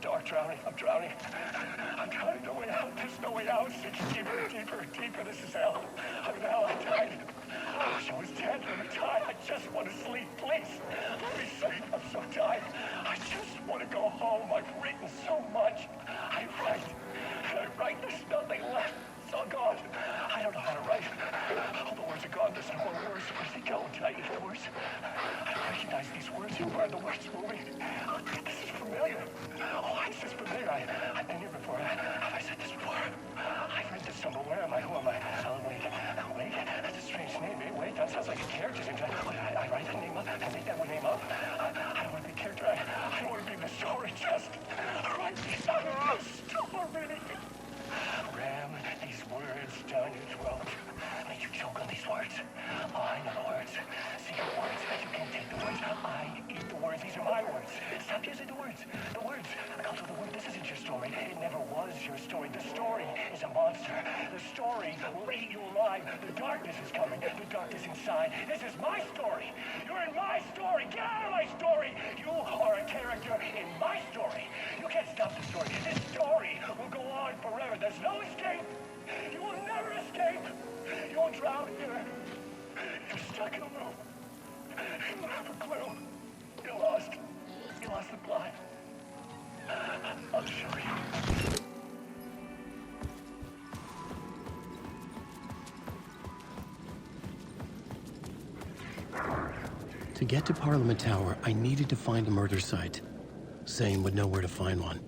dark, drowning. I'm drowning. I'm drowning. No way out. There's no way out. It's deeper, deeper, deeper. This is hell. I'm in hell. I died. I wish I was dead. Let me die. I just want to sleep. Please. Let me sleep. I'm so tired. I just want to go home. I've written so much. I write. And I write. There's nothing left. It's all gone. I don't know how to write. All the words are gone. There's no more words. Where's they going? Did I eat the words? I don't recognize these words. Who are the words moving? Oh, this is familiar. Oh, why is this familiar? I've been here before. Have I said this before? I've read this somewhere. Where am I? Who am I? Alan Wake. Alan Wake? That's a strange name. Wait, that sounds like a character's name. I write that name up. I make that name up. I don't want to be a character. I don't want to be the story. Just write the story. Ram these words down your throat. Make you choke on these words. Oh, I know the words. Secret words. You can't take the words. I eat the words. These are my words. Stop using the words. The words. Also, the word. This isn't your story. It never was your story. The story is a monster. The story will eat you alive. The darkness is coming. The darkness inside. This is my story. You're in my story. Get out of my story. You are a character in my story. You can't stop the story. This story will go on forever. There's no escape. You will never escape. You won't drown here. You're stuck in a room. You don't have a clue. You're lost. You lost the plot. I'll show you. To get to Parliament Tower, I needed to find a murder site. Zane would know where to find one.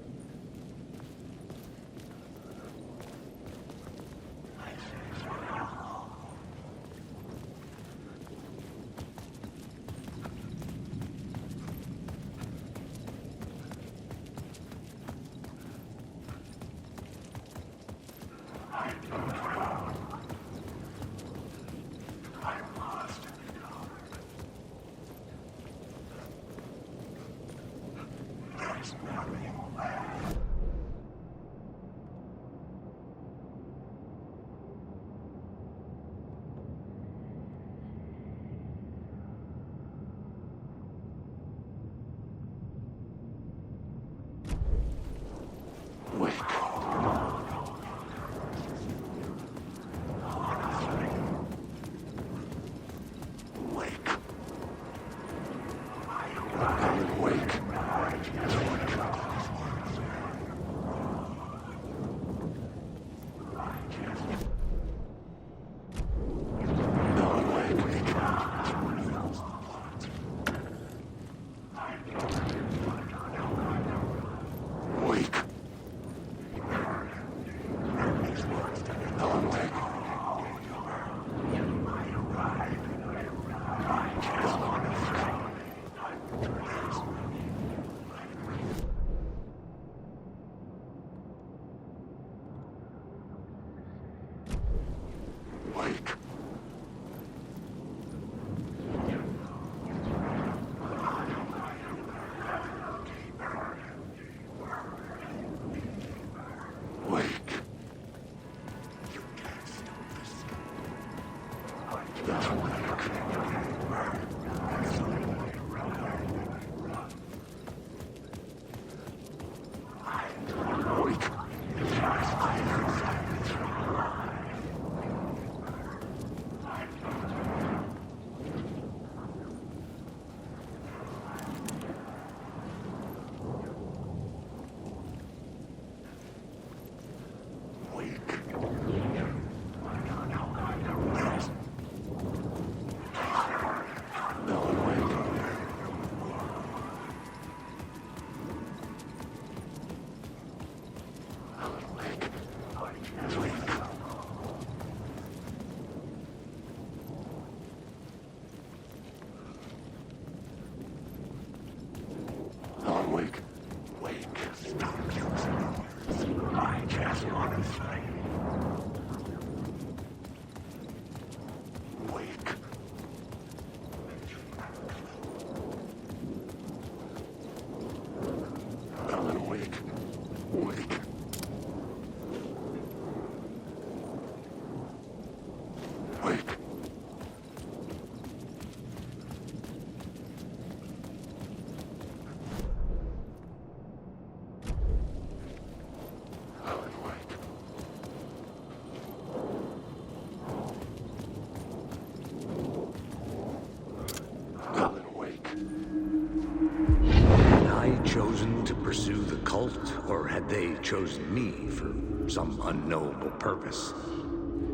pursue the cult, or had they chosen me for some unknowable purpose?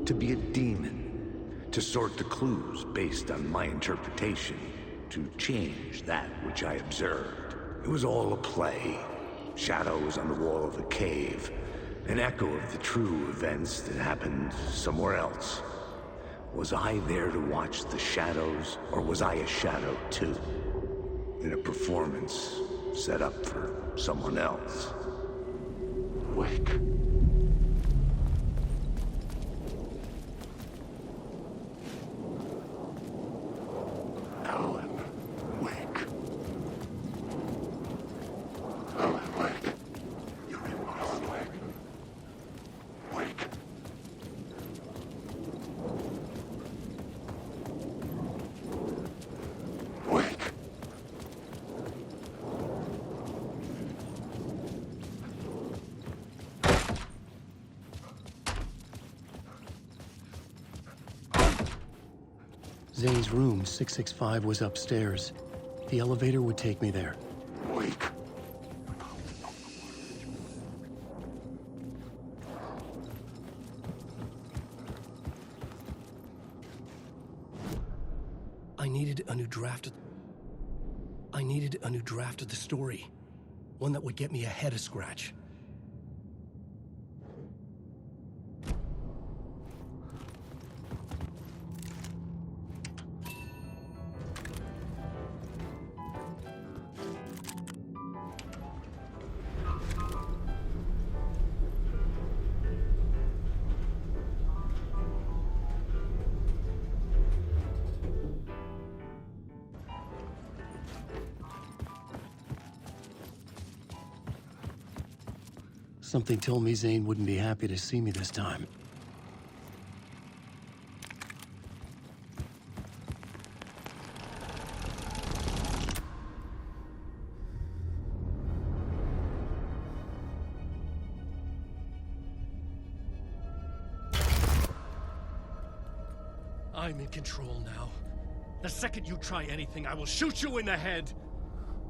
To be a demon, to sort the clues based on my interpretation, to change that which I observed. It was all a play. Shadows on the wall of the cave, an echo of the true events that happened somewhere else. Was I there to watch the shadows, or was I a shadow too? In a performance set up for someone else. Wake. Alan, wake. Alan, wake. You must wake. Wake. Wake. Zane's room, 665, was upstairs. The elevator would take me there. Wake. I needed a new draft of the story. One that would get me ahead of Scratch. Something told me Zane wouldn't be happy to see me this time. I'm in control now. The second you try anything, I will shoot you in the head.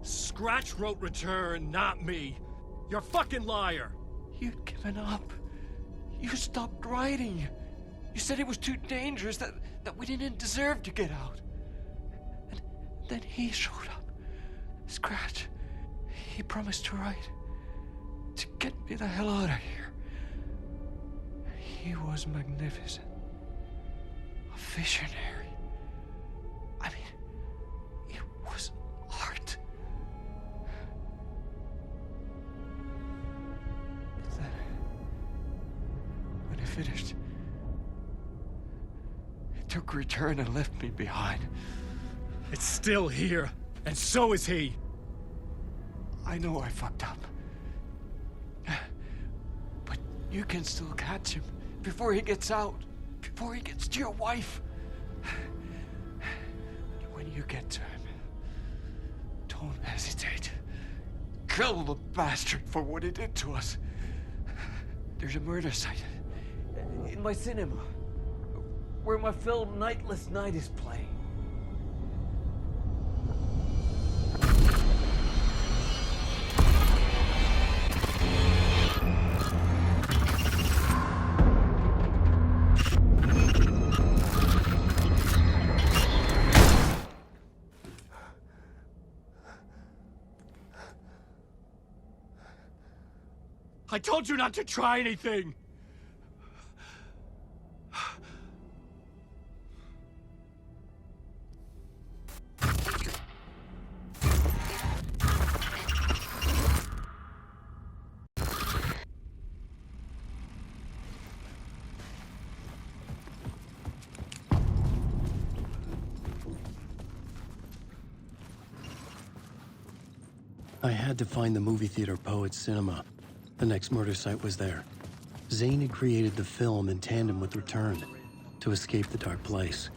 Scratch wrote Return, not me. You're a fucking liar. You'd given up. You stopped writing. You said it was too dangerous, that we didn't deserve to get out. And then he showed up. Scratch. He promised to write. To get me the hell out of here. He was magnificent. A visionary. I mean, it was art. But then, when he finished, he took Return and left me behind. It's still here, and so is he. I know I fucked up. But you can still catch him before he gets out. Before he gets to your wife. When you get to him, don't hesitate. Kill the bastard for what he did to us. There's a murder site in my cinema where my film Nightless Night is playing. I told you not to try anything! I had to find the movie theater Poets Cinema. The next murder site was there. Zane had created the film in tandem with Return to escape the dark place.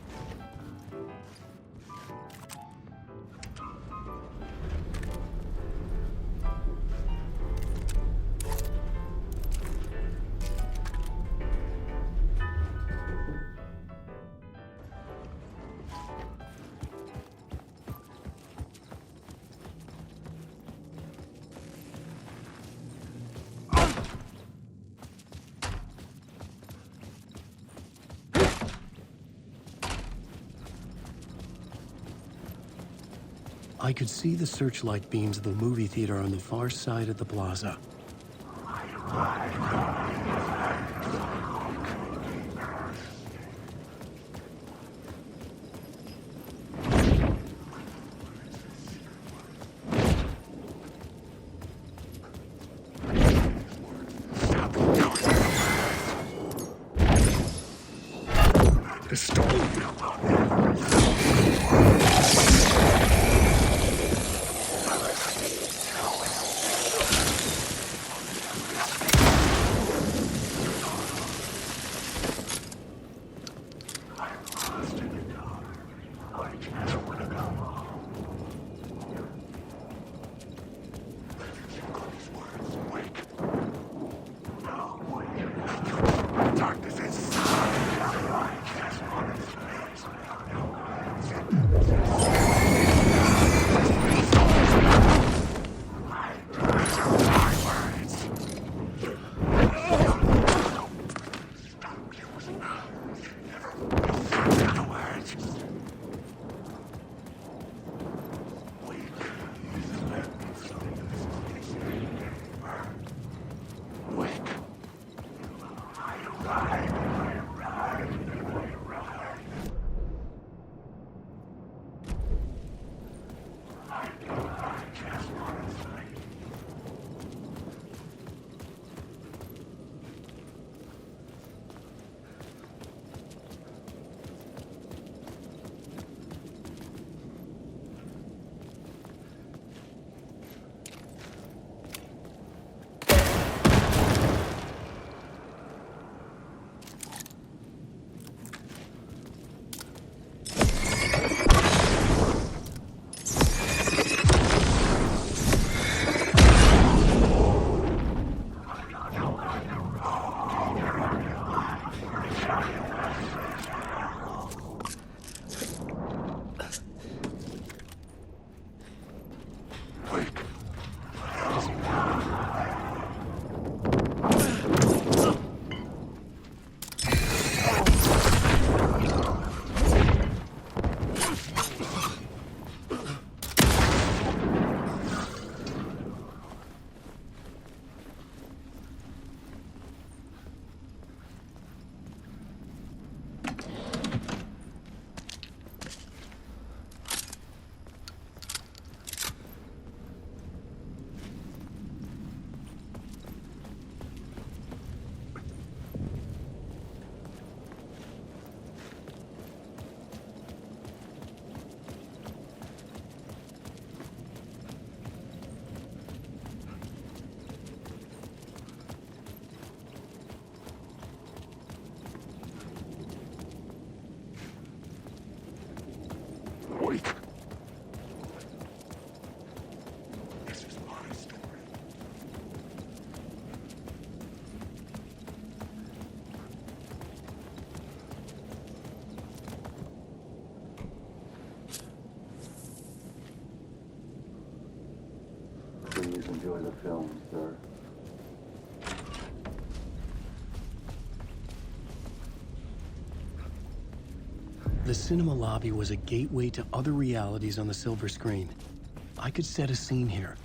I could see the searchlight beams of the movie theater on the far side of the plaza. The storm. Please enjoy the film, sir. The cinema lobby was a gateway to other realities on the silver screen. I could set a scene here.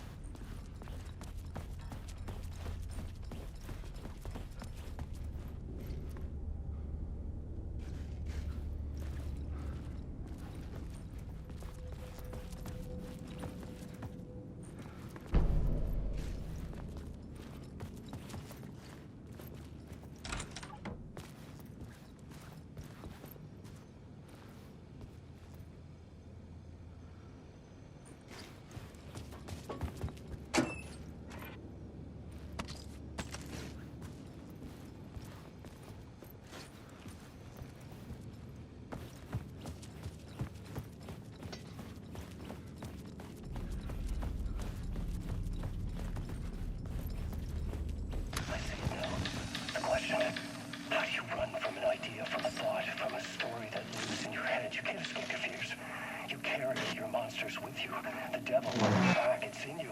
With you. The devil running back, it's in you.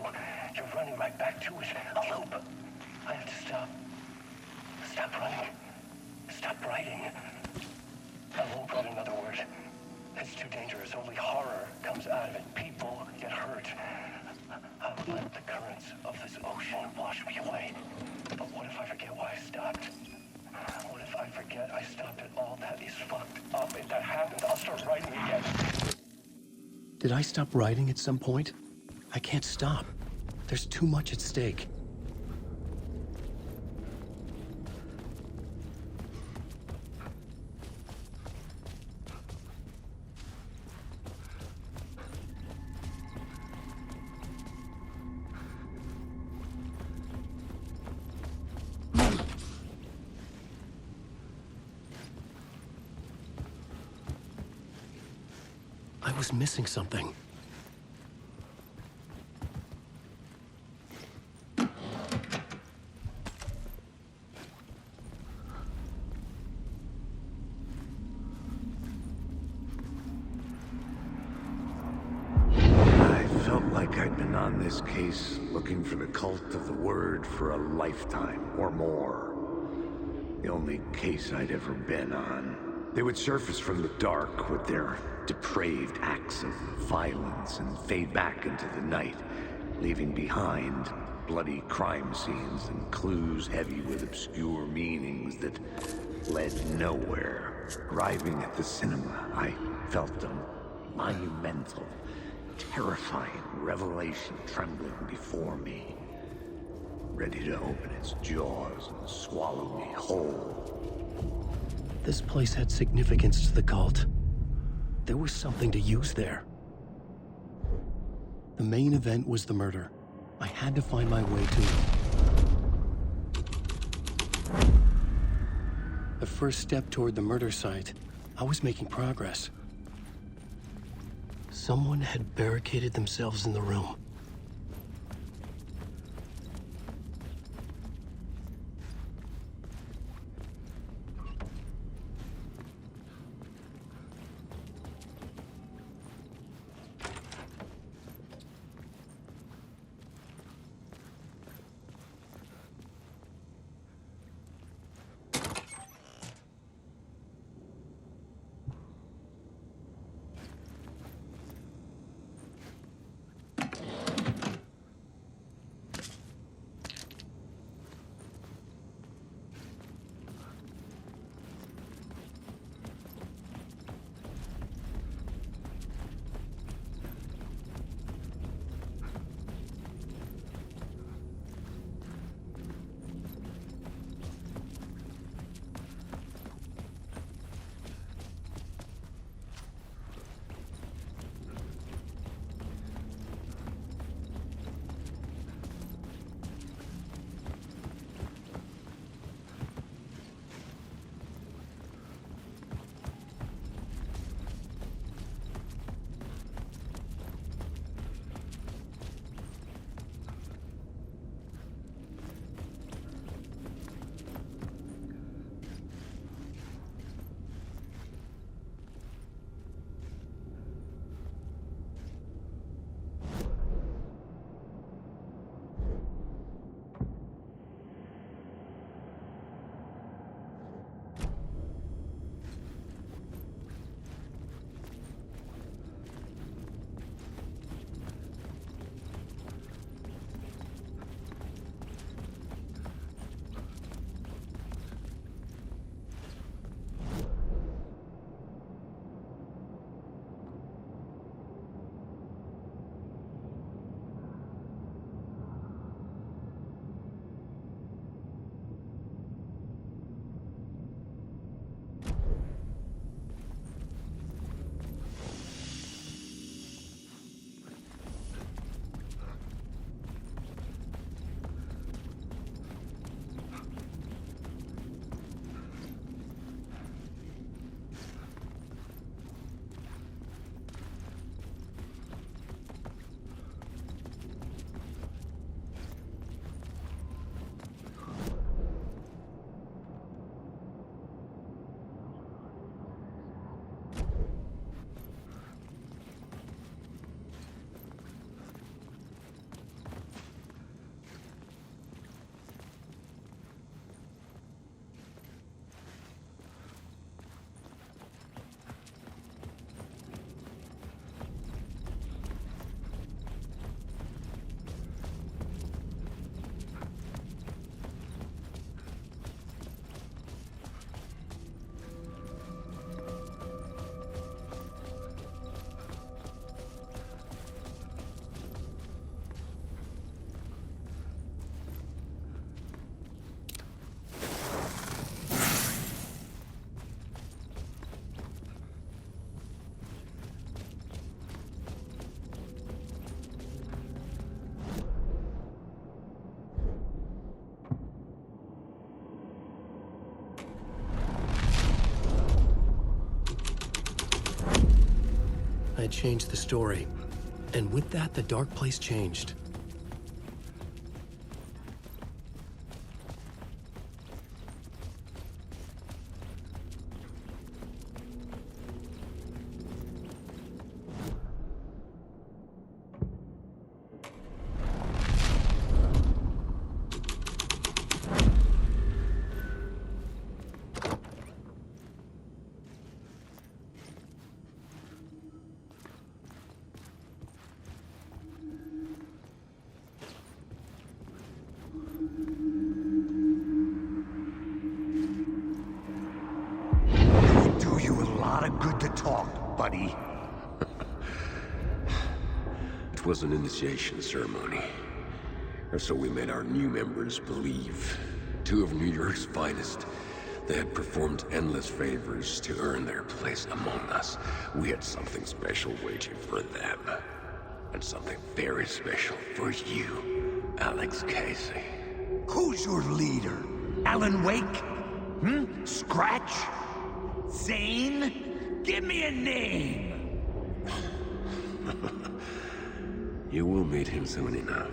You're running right back to it. A loop. I have to stop. Stop running. Stop writing. I won't write another word. It's too dangerous. Only horror comes out of it. People get hurt. I would let the currents of this ocean wash me away. But what if I forget why I stopped? What if I forget I stopped at all that is fucked up? If that happens, I'll start writing again. Did I stop writing at some point? I can't stop. There's too much at stake. I was missing something. I felt like I'd been on this case looking for the cult of the word for a lifetime or more. The only case I'd ever been on. They would surface from the dark with their depraved acts of violence and fade back into the night, leaving behind bloody crime scenes and clues heavy with obscure meanings that led nowhere. Arriving at the cinema, I felt a monumental, terrifying revelation trembling before me, ready to open its jaws and swallow me whole. This place had significance to the cult. There was something to use there. The main event was the murder. I had to find my way to it. The first step toward the murder site, I was making progress. Someone had barricaded themselves in the room. had changed the story. And with that, the dark place changed. Do you a lot of good to talk, buddy. It was an initiation ceremony. Or so we made our new members believe. Two of New York's finest. They had performed endless favors to earn their place among us. We had something special waiting for them. And something very special for you, Alex Casey. Who's your leader? Alan Wake? Scratch? Zane? Give me a name! You will meet him soon enough.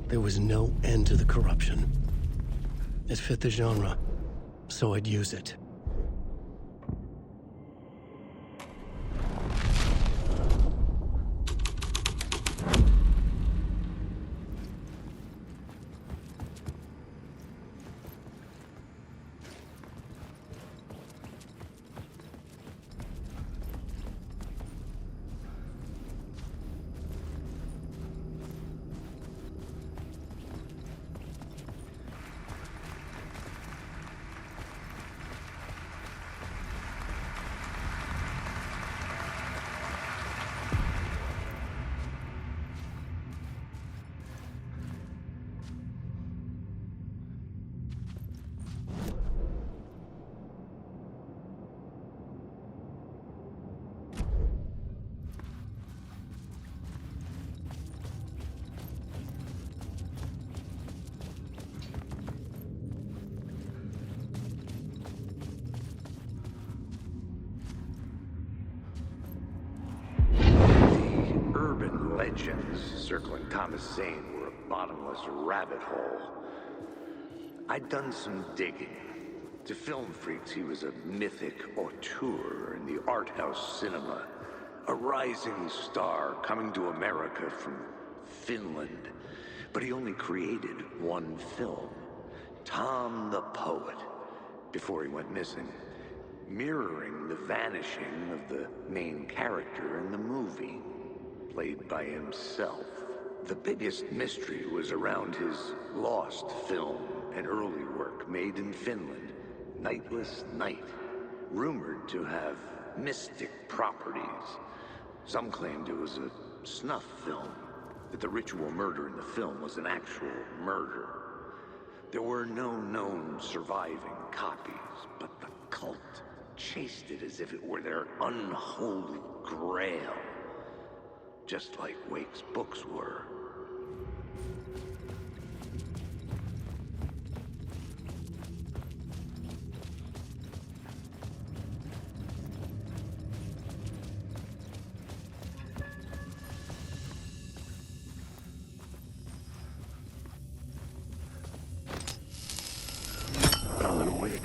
There was no end to the corruption. It fit the genre, so I'd use it. Legends circling Thomas Zane were a bottomless rabbit hole. I'd done some digging. To film freaks, he was a mythic auteur in the art house cinema. A rising star coming to America from Finland. But he only created one film, Tom the Poet, before he went missing, mirroring the vanishing of the main character in the movie. Played by himself. The biggest mystery was around his lost film, an early work made in Finland, Nightless Night, rumored to have mystic properties. Some claimed it was a snuff film, that the ritual murder in the film was an actual murder. There were no known surviving copies, but the cult chased it as if it were their unholy grail. Just like Wake's books were. Alan Wake.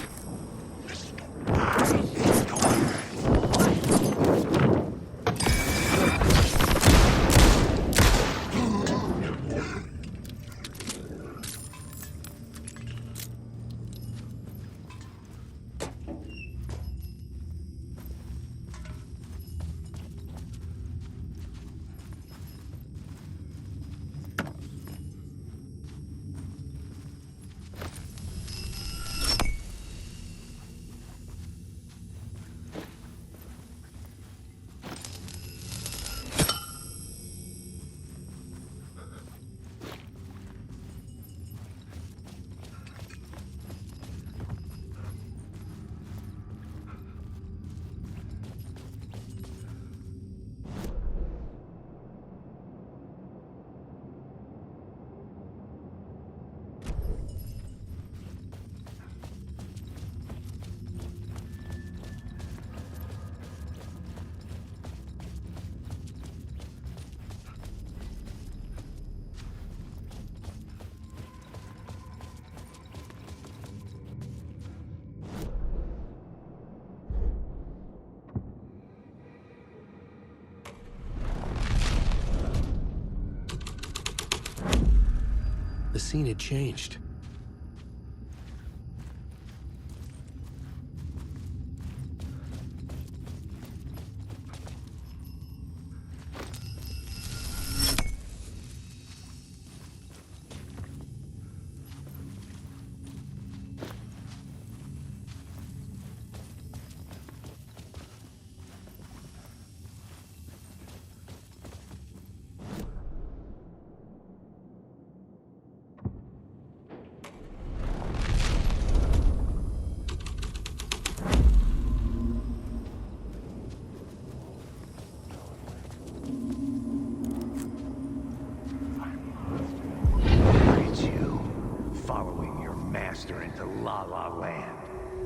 The scene had changed. It's you, following your master into La La Land.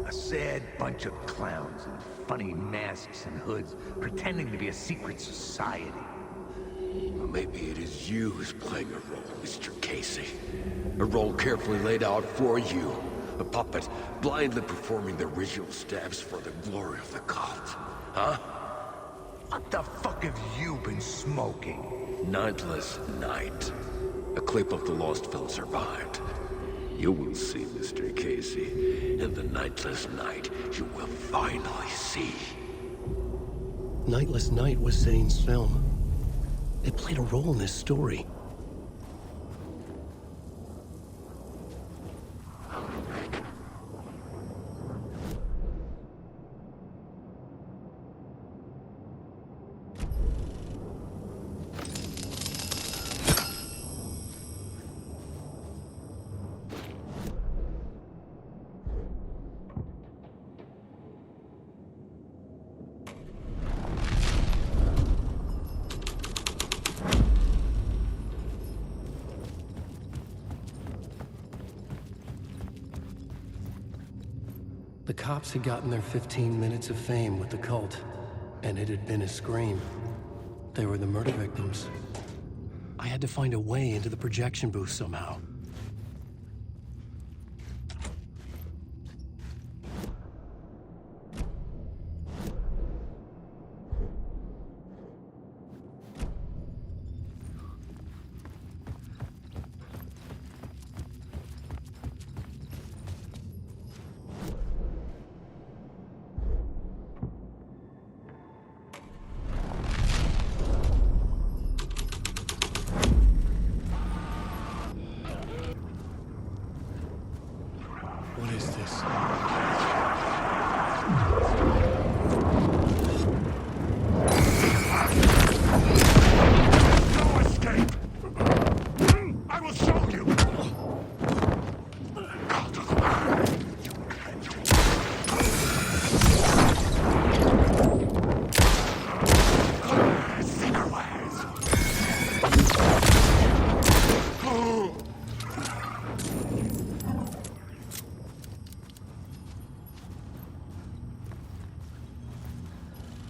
A sad bunch of clowns in funny masks and hoods, pretending to be a secret society. Well, maybe it is you who's playing a role, Mr. Casey. A role carefully laid out for you. A puppet, blindly performing the ritual steps for the glory of the cult. Huh? What the fuck have you been smoking? Nightless Night. A clip of the lost film survived. You will see, Mr. Casey. In the Nightless Night, you will finally see. Nightless Night was Zane's film. It played a role in this story. The cops had gotten their 15 minutes of fame with the cult, and it had been a scream. They were the murder victims. I had to find a way into the projection booth somehow. What is this? No escape! I will show you!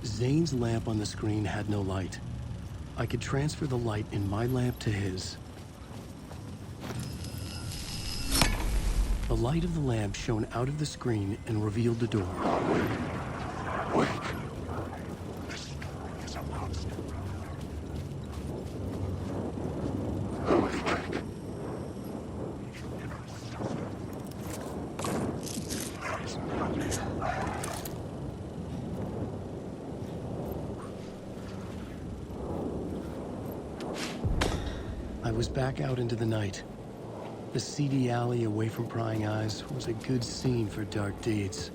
Zane's lamp on the screen had no light. I could transfer the light in my lamp to his. The light of the lamp shone out of the screen and revealed the door. Wait! This is a monster. I was back out into the night. The seedy alley away from prying eyes was a good scene for dark deeds.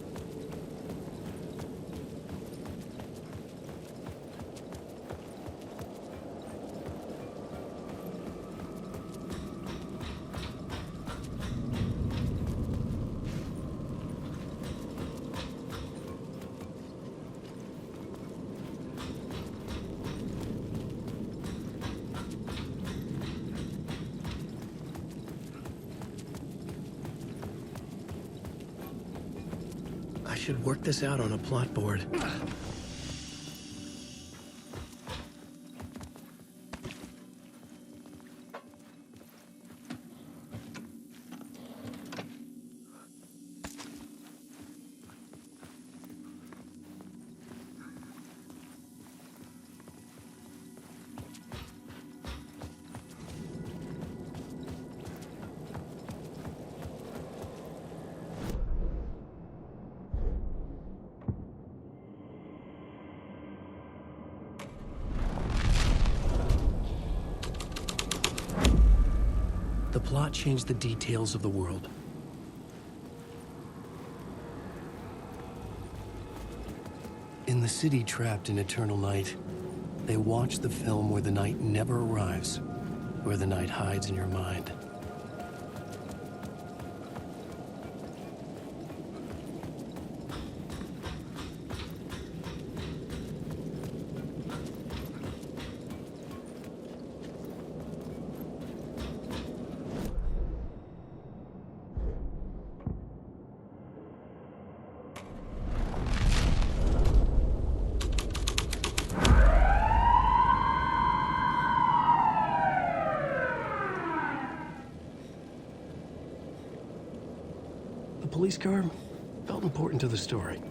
I should work this out on a plot board. The plot changed the details of the world. In the city trapped in eternal night, they watch the film where the night never arrives, where the night hides in your mind. The police car felt important to the story.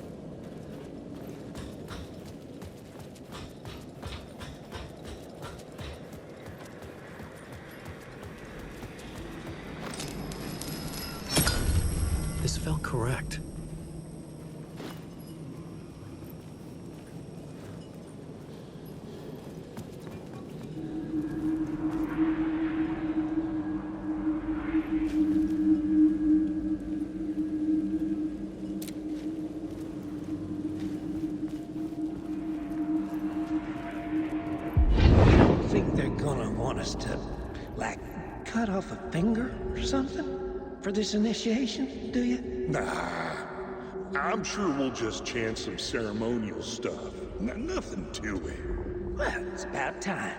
This felt correct. Think they're gonna want us to, like, cut off a finger or something for this initiation, do you? Nah, I'm sure we'll just chant some ceremonial stuff. Nothing to it. Well, it's about time.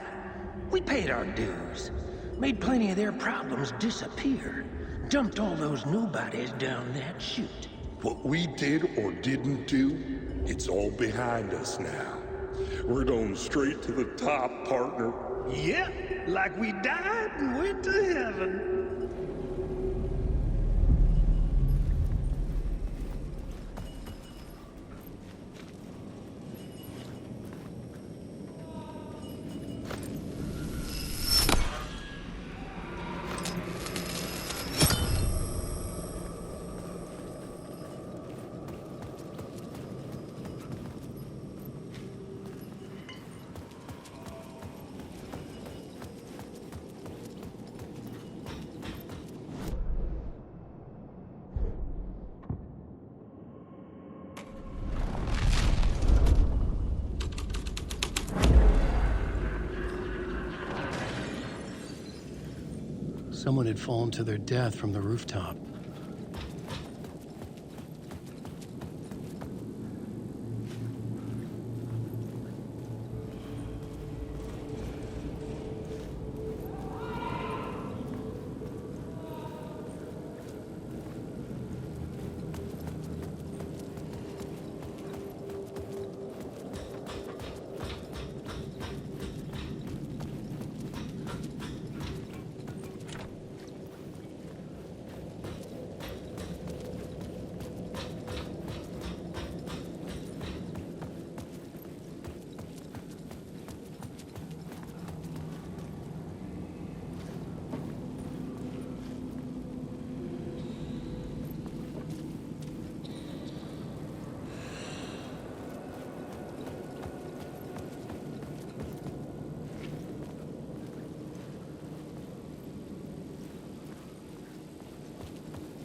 We paid our dues, made plenty of their problems disappear, dumped all those nobodies down that chute. What we did or didn't do, it's all behind us now. We're going straight to the top, partner. Yeah, like we died and went to heaven. Someone had fallen to their death from the rooftop.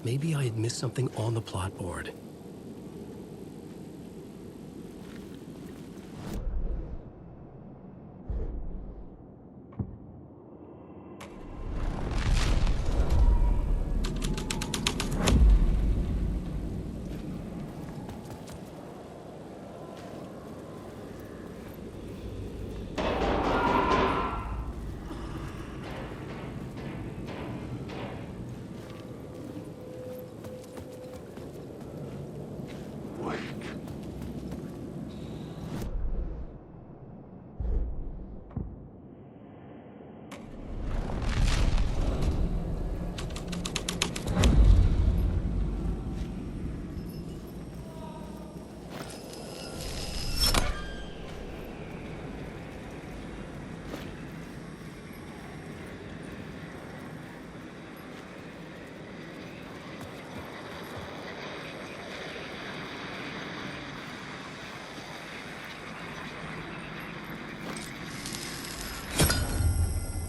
Maybe I had missed something on the plot board.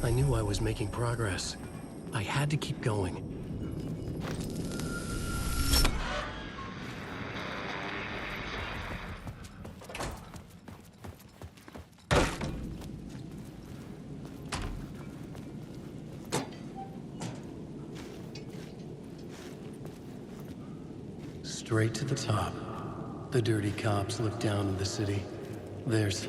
I knew I was making progress. I had to keep going. Straight to the top. The dirty cops look down on the city. There's...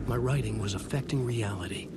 My writing was affecting reality.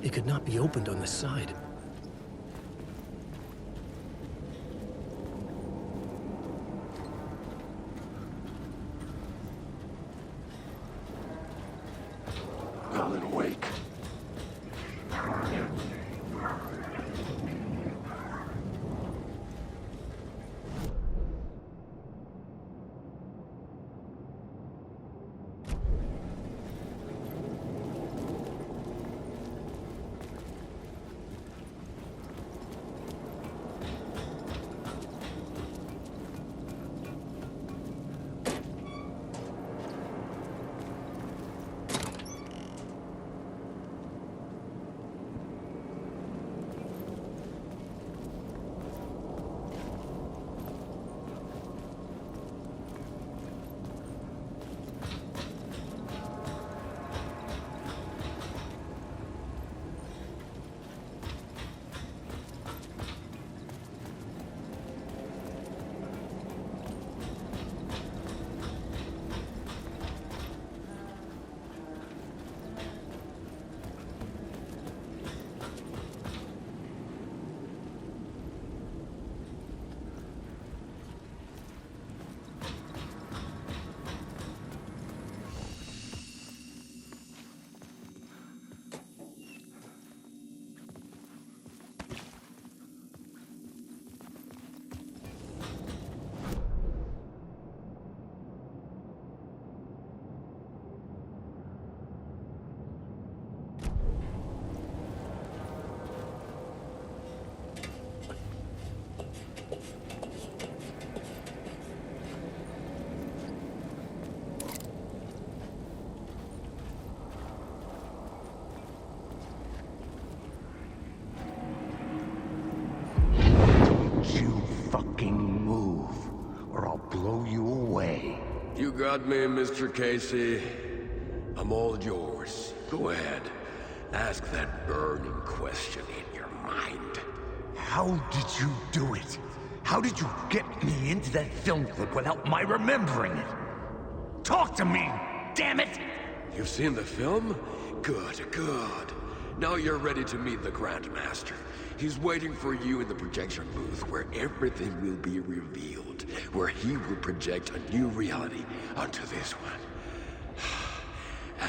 It could not be opened on the side. Alan, awake. blow you away. You got me, Mr. Casey. I'm all yours. Go ahead. Ask that burning question in your mind. How did you do it? How did you get me into that film clip without my remembering it? Talk to me, damn it! You've seen the film? Good, good. Now you're ready to meet the Grandmaster. He's waiting for you in the projection booth where everything will be revealed, where he will project a new reality onto this one.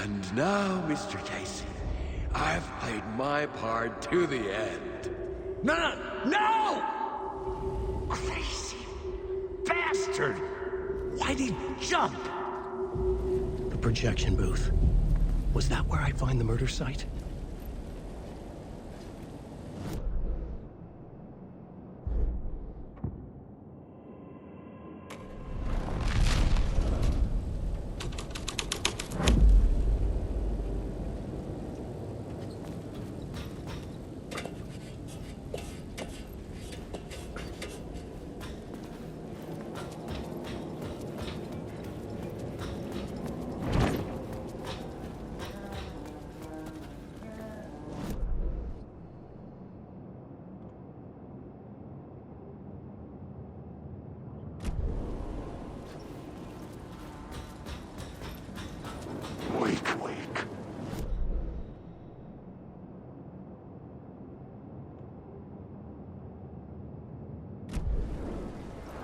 And now, Mr. Casey, I've played my part to the end. No! Crazy bastard! Why'd he jump? The projection booth. Was that where I'd find the murder site? Wake.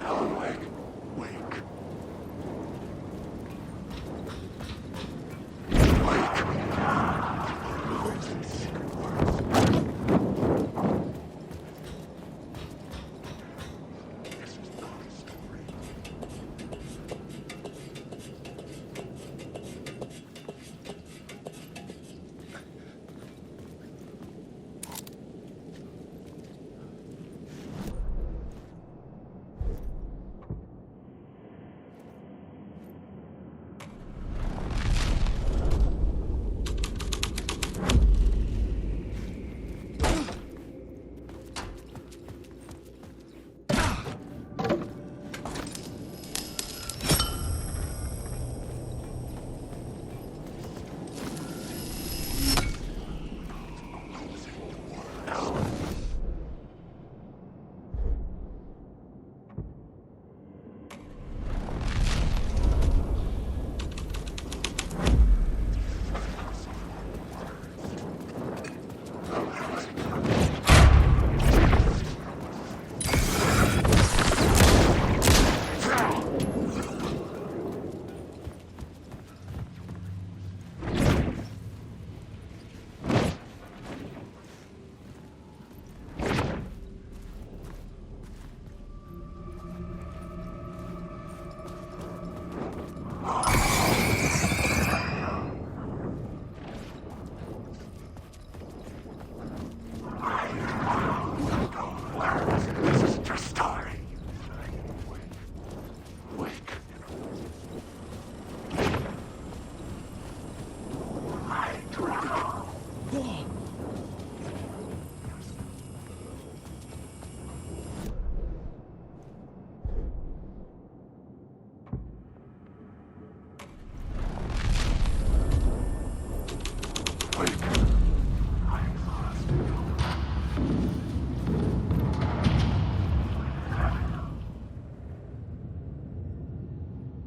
Helen, wake.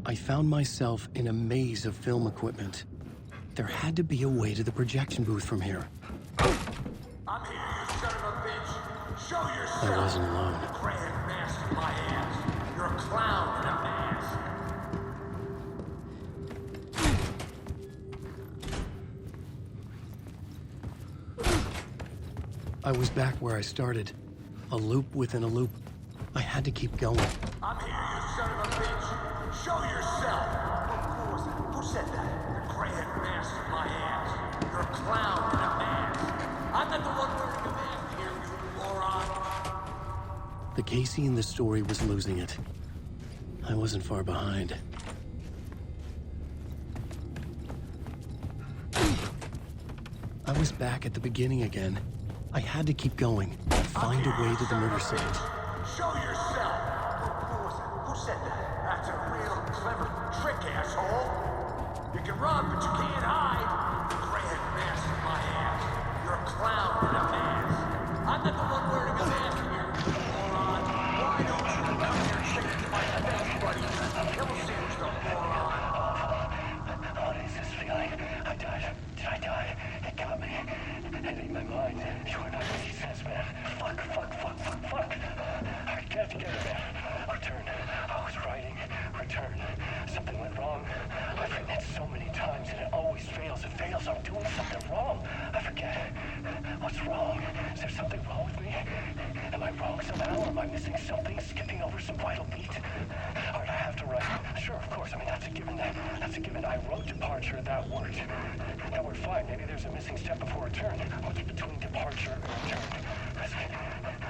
I found myself in a maze of film equipment. There had to be a way to the projection booth from here. I'm here, you son of a bitch. Show yourself. I wasn't alone. The grand mask in my ass. You're a clown in a mask. I was back where I started. A loop within a loop. I had to keep going. I'm here, you son of a bitch. Show yourself. Who was it? Who said that? The grand mask in my ass. You're a clown in a mask. I'm not the one wearing a mask here, you moron. The Casey in the story was losing it. I wasn't far behind. I was back at the beginning again. I had to keep going. Find a way to the murder site. Show yourself. Who was it? Who said that? That's a a given. I wrote departure, that worked. That worked fine. Maybe there's a missing step before return. What's between departure and return?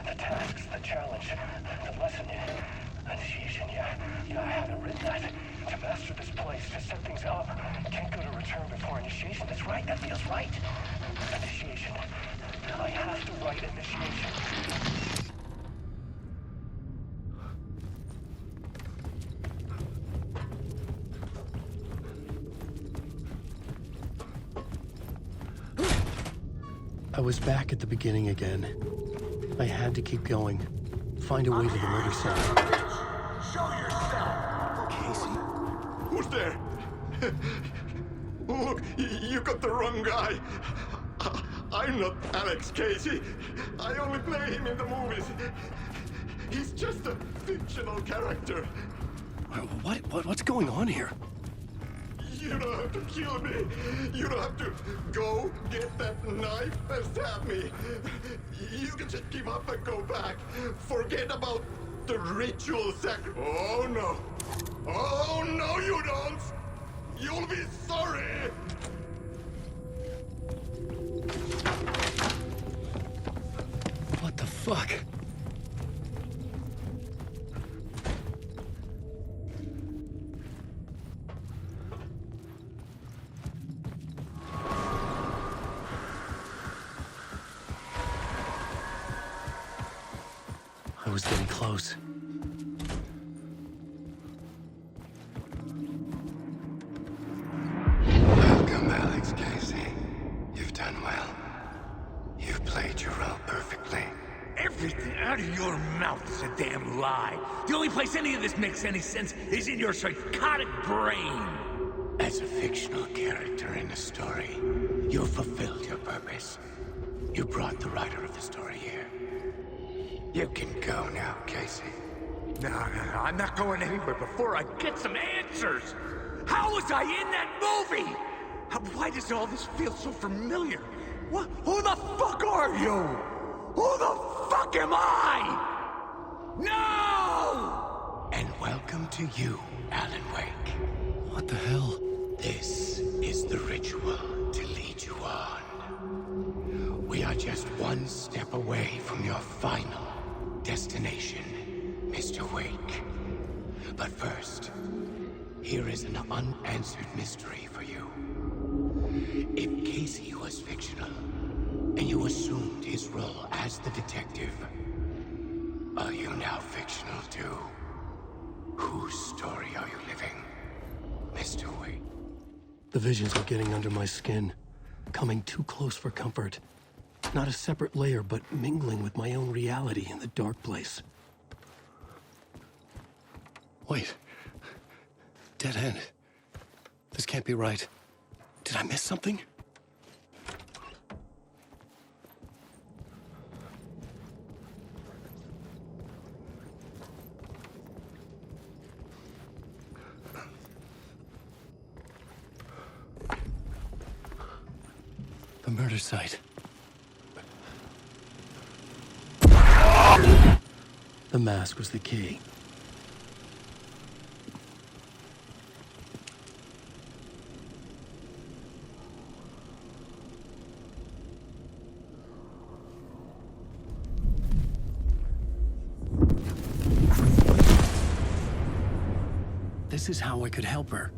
The tasks, the challenge, the lesson, initiation, yeah, I haven't written that. To master this place, to set things up, can't go to return before initiation. That's right, that feels right. Initiation. I have to write initiation. I was back at the beginning again. I had to keep going. Find a way to the murder scene. Show yourself! Casey? Who's there? Look, you got the wrong guy. I'm not Alex Casey. I only play him in the movies. He's just a fictional character. What's going on here? You don't have to kill me. You don't have to go get that knife and stab me. You can just give up and go back. Forget about the ritual sacrifice. Oh no. Oh no, you don't. You'll be sorry. What the fuck? I was getting close. Welcome, Alex Casey. You've done well. You've played your role perfectly. Everything out of your mouth is a damn lie. The only place any of this makes any sense is in your psychotic brain. As a fictional character in a story, you fulfilled your purpose. You brought the writer of the story here. You can go now, Casey. No, I'm not going anywhere before I get some answers. How was I in that movie? Why does all this feel so familiar? What? Who the fuck are you? Who the fuck am I? No! And welcome to you, Alan Wake. What the hell? This is the ritual to lead you on. We are just one step away from your final destination, Mr. Wake. But first, here is an unanswered mystery for you. If Casey was fictional, and you assumed his role as the detective, are you now fictional too? Whose story are you living, Mr. Wake? The visions were getting under my skin, coming too close for comfort. Not a separate layer, but mingling with my own reality in the dark place. Wait. Dead end. This can't be right. Did I miss something? The murder site. The mask was the key. This is how I could help her.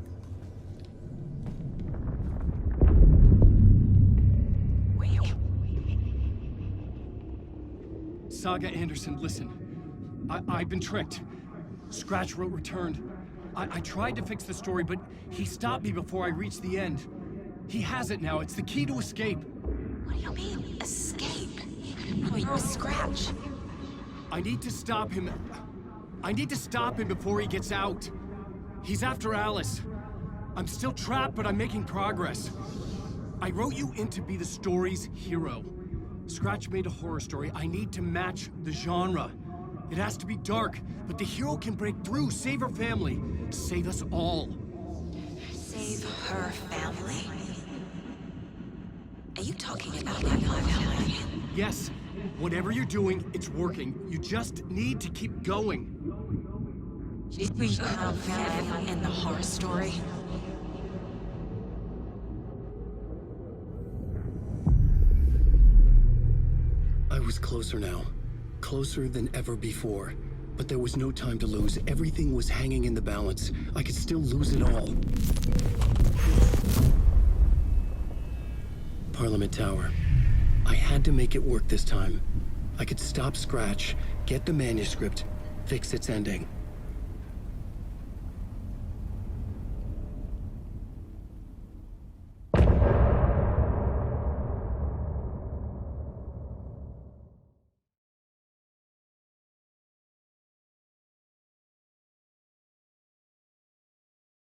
Saga Anderson, listen. I've been tricked. Scratch wrote returned. I tried to fix the story, but he stopped me before I reached the end. He has it now. It's the key to escape. What do you mean, escape? I mean, Scratch. I need to stop him. I need to stop him before he gets out. He's after Alice. I'm still trapped, but I'm making progress. I wrote you in to be the story's hero. Scratch made a horror story. I need to match the genre. It has to be dark, but the hero can break through, save her family, save us all. Save her family? Are you talking about my family? Yes. Whatever you're doing, it's working. You just need to keep going. She's her family in the horror story. was closer now. Closer than ever before. But there was no time to lose. Everything was hanging in the balance. I could still lose it all. Parliament Tower. I had to make it work this time. I could stop Scratch, get the manuscript, fix its ending.